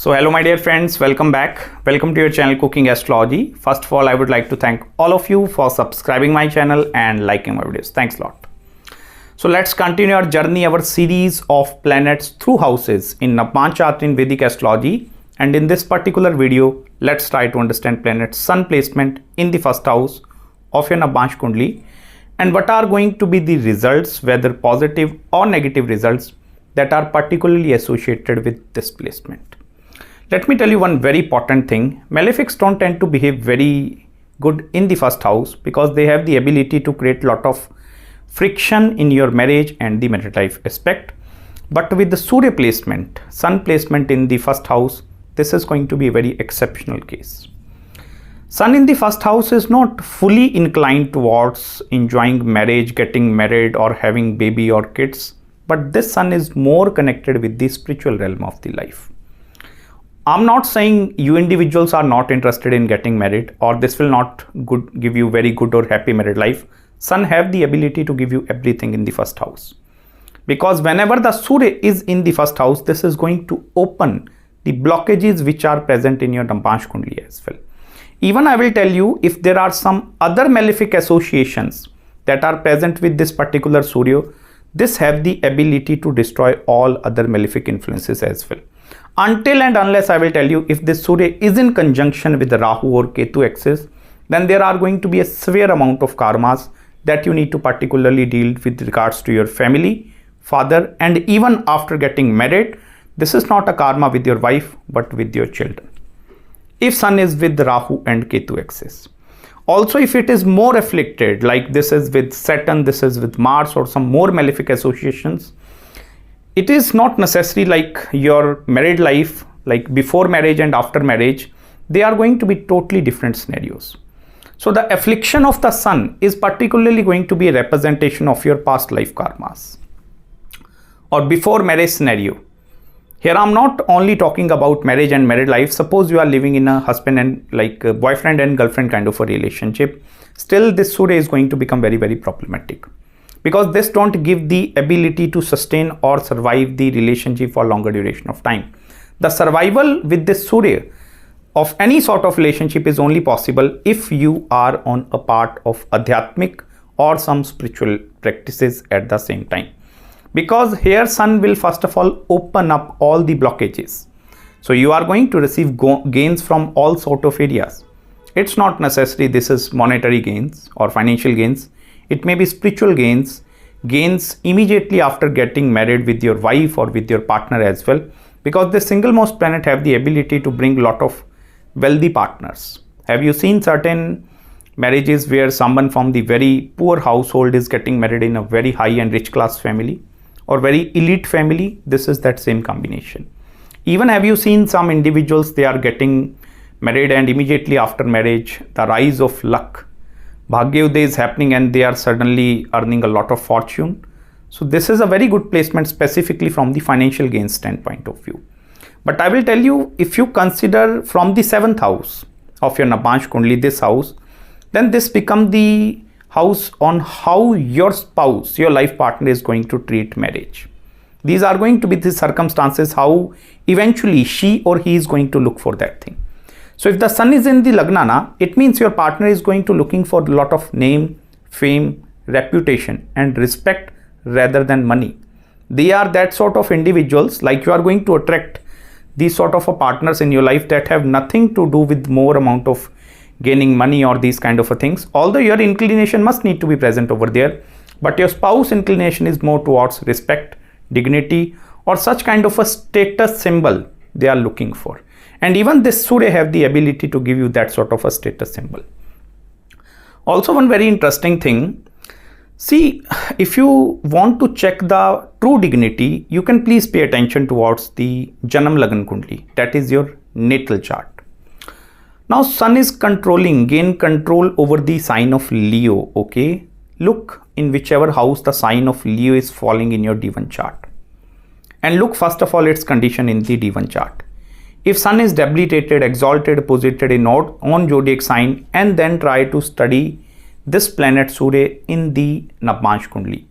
So hello my dear friends, welcome back. Welcome to your channel Cooking Astrology. First of all, I would like to thank all of you for subscribing my channel and liking my videos. Thanks a lot. So let's continue our journey, our series of planets through houses in Navamsha Chart in Vedic Astrology. And in this particular video, let's try to understand planet Sun placement in the first house of your Navamsha Kundli and what are going to be the results, whether positive or negative results that are particularly associated with this placement. Let me tell you one very important thing. Malefics don't tend to behave very good in the first house because they have the ability to create a lot of friction in your marriage and the marital life aspect. But with the Surya placement, Sun placement in the first house, this is going to be a very exceptional case. Sun in the first house is not fully inclined towards enjoying marriage, getting married or having baby or kids, but this Sun is more connected with the spiritual realm of the life. I'm not saying you individuals are not interested in getting married or this will not give you very good or happy married life. Sun have the ability to give you everything in the first house. Because whenever the Surya is in the first house, this is going to open the blockages which are present in your Navamsha Kundli as well. Even I will tell you, if there are some other malefic associations that are present with this particular Surya, this have the ability to destroy all other malefic influences as well. Until and unless I will tell you, if this Surya is in conjunction with the Rahu or Ketu axis, then there are going to be a severe amount of karmas that you need to particularly deal with regards to your family, father, and even after getting married. This is not a karma with your wife, but with your children. If Sun is with the Rahu and Ketu axis. Also, if it is more afflicted, like this is with Saturn, this is with Mars or some more malefic associations, it is not necessary like your married life, like before marriage and after marriage, they are going to be totally different scenarios. So the affliction of the Sun is particularly going to be a representation of your past life karmas or before marriage scenario. Here I'm not only talking about marriage and married life. Suppose you are living in a husband and like a boyfriend and girlfriend kind of a relationship. Still this Surya is going to become very, very problematic. Because this don't give the ability to sustain or survive the relationship for longer duration of time. The survival with this Surya of any sort of relationship is only possible if you are on a part of Adhyatmic or some spiritual practices at the same time. Because here Sun will first of all open up all the blockages. So you are going to receive gains from all sort of areas. It's not necessary this is monetary gains or financial gains. It may be spiritual gains immediately after getting married with your wife or with your partner as well, because the single most planet have the ability to bring a lot of wealthy partners. Have you seen certain marriages where someone from the very poor household is getting married in a very high and rich class family or very elite family? This is that same combination. Even have you seen some individuals, they are getting married and immediately after marriage, the rise of luck, Bhagya Uday is happening and they are suddenly earning a lot of fortune. So this is a very good placement specifically from the financial gain standpoint of view. But I will tell you, if you consider from the 7th house of your Navamsha Kundli, this house, then this becomes the house on how your spouse, your life partner is going to treat marriage. These are going to be the circumstances how eventually she or he is going to look for that thing. So if the Sun is in the Lagnana, it means your partner is going to looking for a lot of name, fame, reputation and respect rather than money. They are that sort of individuals, like you are going to attract these sort of partners in your life that have nothing to do with more amount of gaining money or these kind of things. Although your inclination must need to be present over there, but your spouse inclination is more towards respect, dignity or such kind of a status symbol they are looking for. And even this Surya have the ability to give you that sort of a status symbol. Also one very interesting thing, see, if you want to check the true dignity, you can please pay attention towards the Janam Lagna Kundli, that is your natal chart. Now Sun is gain control over the sign of Leo, okay? Look in whichever house the sign of Leo is falling in your D1 chart. And look first of all its condition in the D1 chart. If Sun is debilitated, exalted, posited in own zodiac sign and then try to study this planet Surya in the Navamsha Kundli,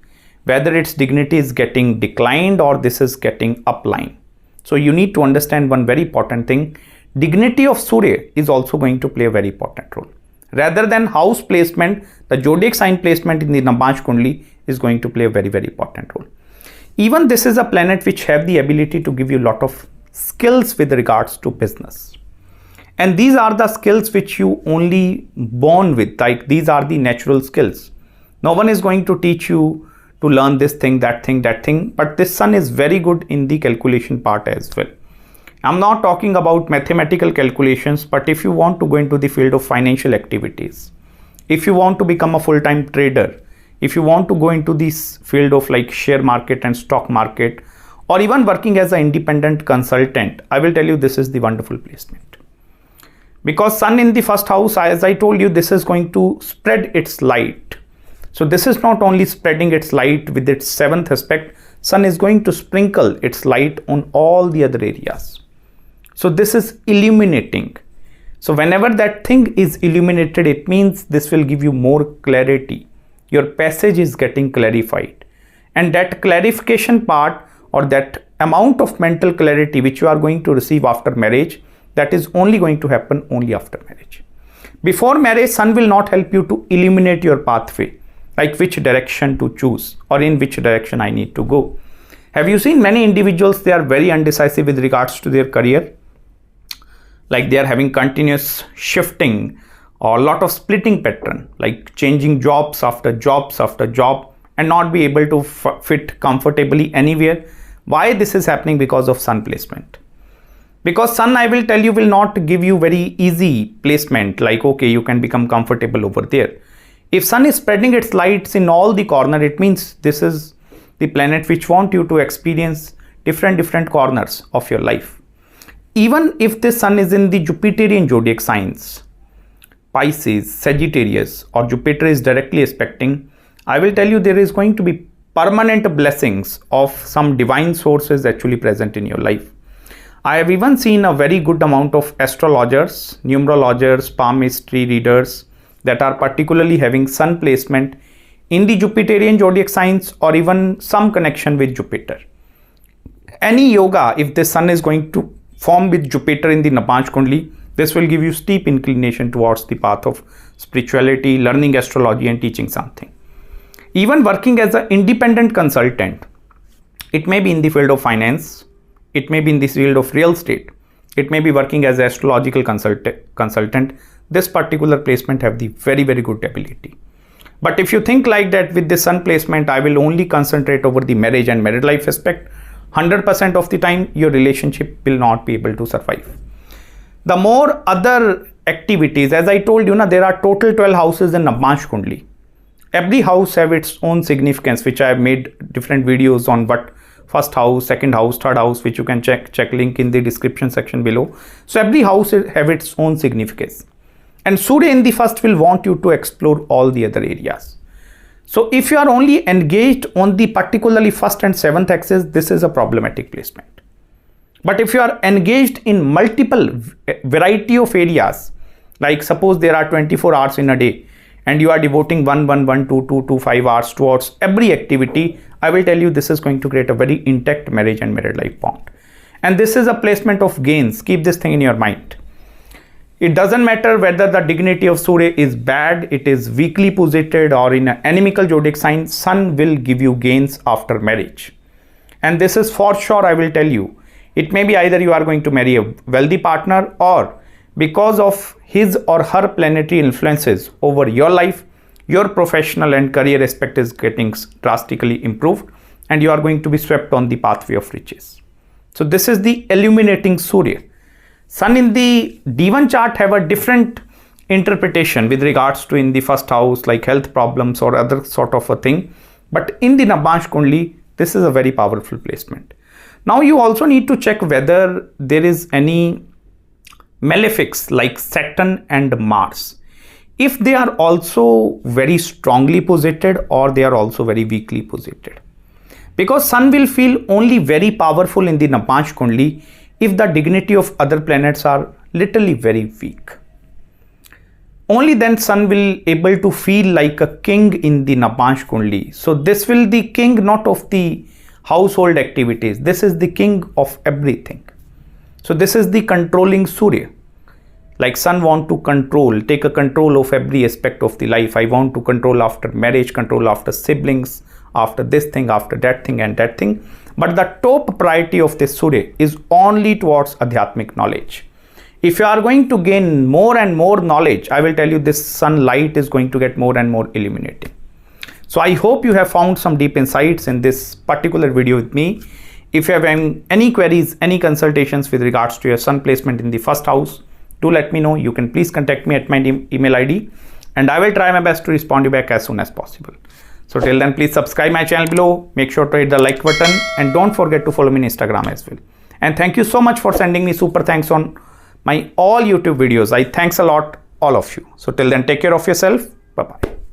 whether its dignity is getting declined or this is getting upline. So you need to understand one very important thing. Dignity of Surya is also going to play a very important role. Rather than house placement, the zodiac sign placement in the Navamsha Kundali is going to play a very, very important role. Even this is a planet which have the ability to give you a lot of skills with regards to business. And these are the skills which you only born with, like these are the natural skills. No one is going to teach you to learn this thing, that thing, but this sun is very good in the calculation part as well. I'm not talking about mathematical calculations, but if you want to go into the field of financial activities, if you want to become a full-time trader, if you want to go into this field of like share market and stock market, or even working as an independent consultant, I will tell you this is the wonderful placement. Because sun in the first house, as I told you, this is going to spread its light. So this is not only spreading its light with its seventh aspect, sun is going to sprinkle its light on all the other areas. So this is illuminating. So whenever that thing is illuminated, it means this will give you more clarity. Your passage is getting clarified. And that clarification part, or that amount of mental clarity which you are going to receive after marriage, that is only going to happen only after marriage. Before marriage, sun will not help you to illuminate your pathway, like which direction to choose or in which direction I need to go. Have you seen many individuals, they are very undecisive with regards to their career? Like they are having continuous shifting or a lot of splitting pattern, like changing jobs after job and not be able to fit comfortably anywhere. Why this is happening? Because of sun placement. Because sun, I will tell you, will not give you very easy placement, like okay, you can become comfortable over there. If sun is spreading its lights in all the corner, it means this is the planet which want you to experience different corners of your life. Even if the sun is in the Jupiterian zodiac signs, Pisces, Sagittarius, or Jupiter is directly aspecting, I will tell you there is going to be permanent blessings of some divine sources actually present in your life. I have even seen a very good amount of astrologers, numerologers, palmistry readers that are particularly having sun placement in the Jupiterian zodiac signs or even some connection with Jupiter. Any yoga, if the sun is going to form with Jupiter in the Navamsha Kundali, this will give you steep inclination towards the path of spirituality, learning astrology and teaching something. Even working as an independent consultant, it may be in the field of finance, it may be in the field of real estate, it may be working as an astrological consultant. This particular placement have the very good ability. But if you think like that, with the sun placement, I will only concentrate over the marriage and married life aspect, 100% of the time your relationship will not be able to survive. The more other activities, as I told you, there are total 12 houses in Navamsha Kundali. Every house have its own significance, which I have made different videos on, what first house, second house, third house, which you can check link in the description section below. So every house have its own significance. And Surya in the first will want you to explore all the other areas. So if you are only engaged on the particularly first and seventh axis, this is a problematic placement. But if you are engaged in multiple variety of areas, like suppose there are 24 hours in a day and you are devoting 2 5 hours towards every activity, I will tell you this is going to create a very intact marriage and married life bond. And this is a placement of gains. Keep this thing in your mind. It doesn't matter whether the dignity of Surya is bad, it is weakly posited or in an animical zodiac sign, sun will give you gains after marriage. And this is for sure, I will tell you. It may be either you are going to marry a wealthy partner, or because of his or her planetary influences over your life, your professional and career aspect is getting drastically improved and you are going to be swept on the pathway of riches. So this is the illuminating Surya. Sun in the D-9 chart have a different interpretation with regards to in the first house, like health problems or other sort of a thing. But in the Navamsha Kundali, this is a very powerful placement. Now you also need to check whether there is any malefics like Saturn and Mars. If they are also very strongly posited or they are also very weakly posited. Because sun will feel only very powerful in the Navamsha Kundali if the dignity of other planets are literally very weak. Only then sun will able to feel like a king in the Navamsha Kundali. So this will the king not of the household activities. This is the king of everything. So this is the controlling Surya. Like sun want to control, take a control of every aspect of the life. I want to control after marriage, control after siblings, after this thing, after that thing and that thing. But the top priority of this Surya is only towards Adhyatmic knowledge. If you are going to gain more and more knowledge, I will tell you this sunlight is going to get more and more illuminating. So I hope you have found some deep insights in this particular video with me. If you have any queries, any consultations with regards to your sun placement in the first house, do let me know. You can please contact me at my email ID and I will try my best to respond you back as soon as possible. So till then, please subscribe my channel below. Make sure to hit the like button and don't forget to follow me on Instagram as well. And thank you so much for sending me super thanks on my all YouTube videos. I thanks a lot, all of you. So till then, take care of yourself. Bye-bye.